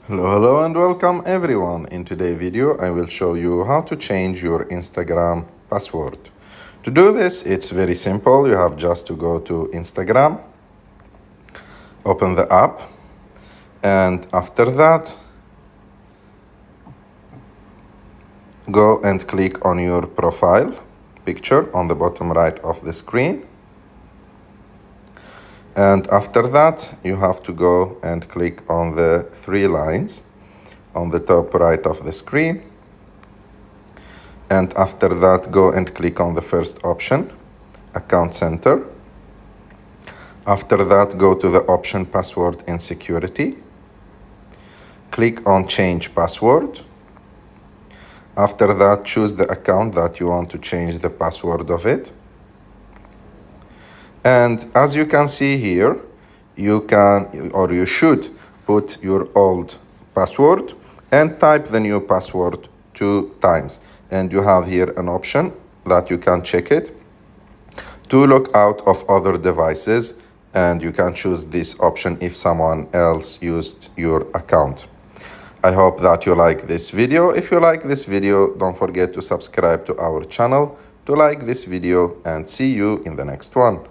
Hello and welcome everyone. In today's video I will show you how to change your Instagram password. To do this it's very simple. You have just to go to Instagram, open the app, and after that go and click on your profile picture on the bottom right of the screen. And after that, you have to go and click on the three lines on the top right of the screen. And after that, go and click on the first option, Account Center. After that, go to the option Password and Security. Click on Change Password. After that, choose the account that you want to change the password of it. And as you can see here, you can or you should put your old password and type the new password 2 times. And you have here an option that you can check it to log out of other devices, and you can choose this option if someone else used your account. I hope that you like this video. If you like this video, don't forget to subscribe to our channel, to like this video, and see you in the next one.